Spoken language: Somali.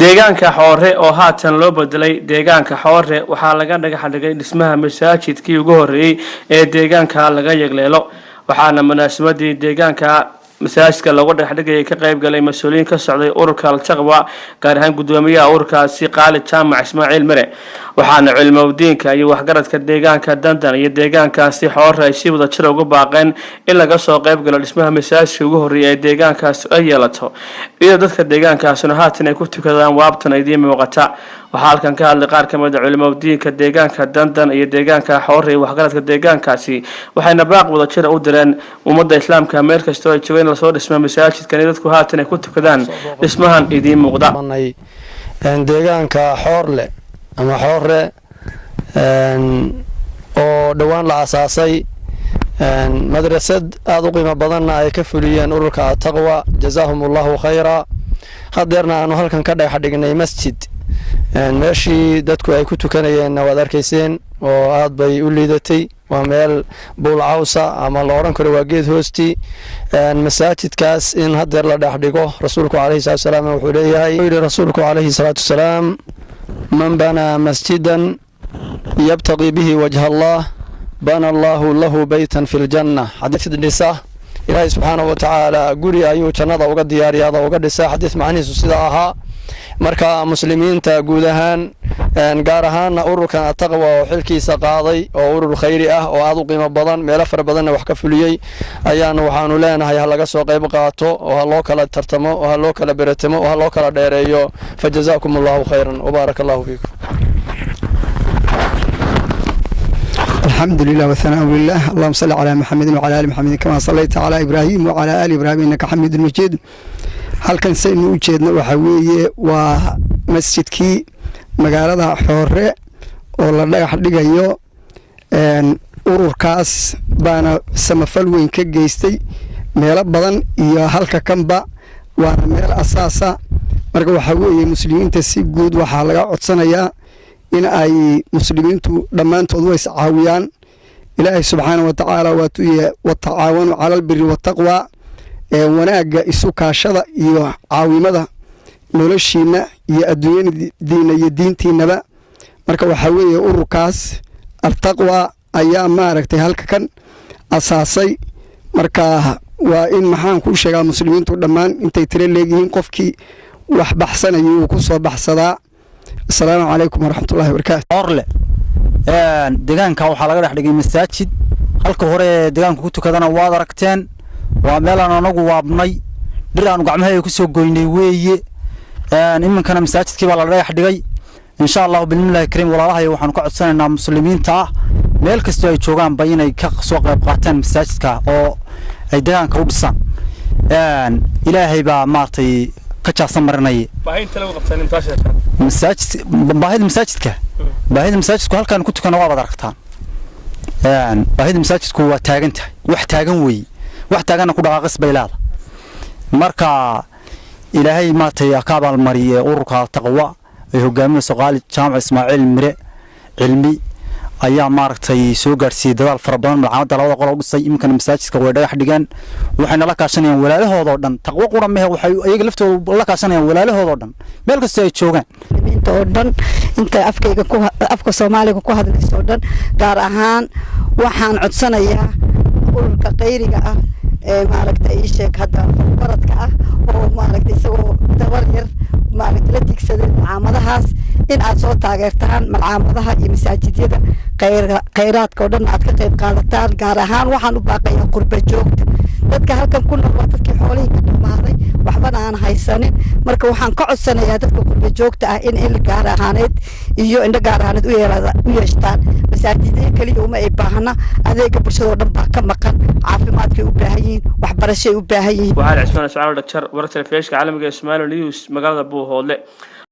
deegaanka Xoore oo haatan loo bedelay deegaanka Xoore waxaa laga dhagax dhigay dhismaha masaajidkii ugu horeeyay ee deegaanka laga yagleelo waxaana munaasabadii deegaanka masaajidka lagu dhagax dhigay ka qayb galay mas'uuliyiin ka socday ururka Al-Taqwa gaar ahaan gudoomiyaha ururkaasi Qaali Jaamac Ismaaciil Mire waxaana cilmowdiinka iyo waxgaradka deegaanka Dandan iyo deegaankaasi Xoore ay si wada jir ugu baaqeen in laga soo qayb galo dhismaha masaajidka ugu horeeyay ee deegaankaas ay yeelato iyo dadka deegaankaasuna haatan ay ku tukadaan waabtan ay muuqata waxaa halkan ka hadlay qaar ka mid ah cilmowdiinka deegaanka Dandan iyo deegaanka Xoore iyo waxgaradka deegaankaasi waxayna baaq wada jir u direen ummadda islaamka meel kasta oo ay joogeen la soo dhismaa masaajidkan dadku haatan ay ku tukadaan dhismahan idin muuqda deegaanka Xoorle ama Xoore oo dhawaan la asaasay madrasad aad u qiimo badan ay ka fuliyeen ururka Al-Taqwa jazaahumullahu khayra hadeerna aanu halkan ka dhagax dhignay masjid meeshii dadku ay ku tukanayeen waad arkayseen oo aad bay u liidatay waa meel buul cawsa ama la oran karo waa geed hoosti masaajidkaas in hadeer la dhagax dhigo rasuulku calayhi salaam wuxuu leeyahay rasuulku calayhi salaam man bana masjidan yabtaqi bihi wajha Allah bana Allahu lahu baytan fil janna hadith dhisa ilaahay subhanahu wa ta'ala guri ayuu jannada uga diyaariyada uga dhisa hadith macnihiisu sida ahaa marka muslimiinta guud ahaan gaar ahaan ururka Al-Taqwa oo xilkiisa qaaday oo urur khayri ah oo aad u qiimo badan meel far badan wax ka fuliyay ayaan waxaanu leenahay laga soo qayb qaato oo loo kala tartamo oo loo kala beretamo oo loo kala dheereeyo fajazaakumullahu khayran wa barakallahu fiikum الحمد لله والثناء لله اللهم صل على محمد وعلى ال محمد كما صليت على ابراهيم وعلى ال ابراهيم انك حميد مجيد halkan saynu u jeedno waxa weeye waa masjidkii magaalada Xoore oo la dhagax dhigayo ururkaas baana samafal weyn ka geystay meel badan iyo halka kanba waa meel asaasa marka waxa weeye muslimiinta si guud waxa laga codsanayaa in ay muslimiintu dhamaantood way caawiyaan ilaahay subhanahu wa ta'ala wa ta'awanu 'ala al-birri wat-taqwa wanaaga isu kaashada iyo caawimada noloshiina iyo adduunyada iyo diintiinaba marka waxa weeye ururkaas Al-Taqwa ayaa maaragtay halka kan asaasay marka waa in maxaan ku sheegaa muslimiintu dhamaan intay tire leeyihiin qofkii wax baxsanayo uu ku soo baxsadaa السلام عليكم ورحمة الله وبركاته. أورله deegaanka waxaa laga dhax dhigay masaajid halka hore deegaanku ku tukadana waa aragteen waa meel aan anagu waabnay dhir aan gacmahay ku soo goynay weeye iminkana masaajidkii baa la dhagax dhigay insha Allah billahi kareem walaalahay waxaan ku codsanaynaa muslimiinta meel kasta ay joogaan ba inay ka soo qayb qaataan masaajidka oo ay deegaanka u dhisaan ilaahay baa maartay ka jaacsan marinay baahinta lagu qabtaan intaasha baahida masaajidku halkan ku tukana waa aragtaan baahida masaajidku waa taagan tahay wax taagan weey wax taagana ku dhaqaaqis baylaada marka ilaahay maatay ka abaal mariyay ururka Al-Taqwa ay hogaaminayso Qaali Jaamac Ismaaciil Mire cilmi ayaa maartay soo gaarsiiyay dadaal fara badan macallimiinta labada qol u dhisay imkan masaajidka way dhagax dhigaan waxayna la kaashanayaan walaalahooda oo dhan Taqwa qura ma waxay ayaga laftooda la kaashanayaan walaalahooda oo dhan meel kasta ay joogaan oo dhan inta afka Soomaaliga ku hadlayso dhan gaar ahaan waxaan codsanayaa ururka khayriga ah ee maaragtay sheek hada baradka ah oo maaragtay isagoo dabar yar maaragtay la tigsaday macaamadahaas in aad soo taageertaan macaamadaha iyo masaajidyada khayraadka oo dhan aad ka qayb qaadataan gaar ahaan waxaan u baaqayaa qurba joogta dadka halkan ku nool waa dadkii xoolaha ka dhamaaday waxbana aan haysanin marka waxaan ka codsanayaa dadka qurba joogta ah in il gaar ahaaneed iyo indho gaar ahaaneed u yeeshtaan masaajidada kaliya uma ay baahna adeega bulshada oo dhan baa ka maqan caafimaadkay u baahan yihiin waxbarashay u baahan yihiin waxaan Cismaan Su'aal Dhaktar wararka telefishinka caalamiga ee Soomaaliya News magaalada Buuhoodle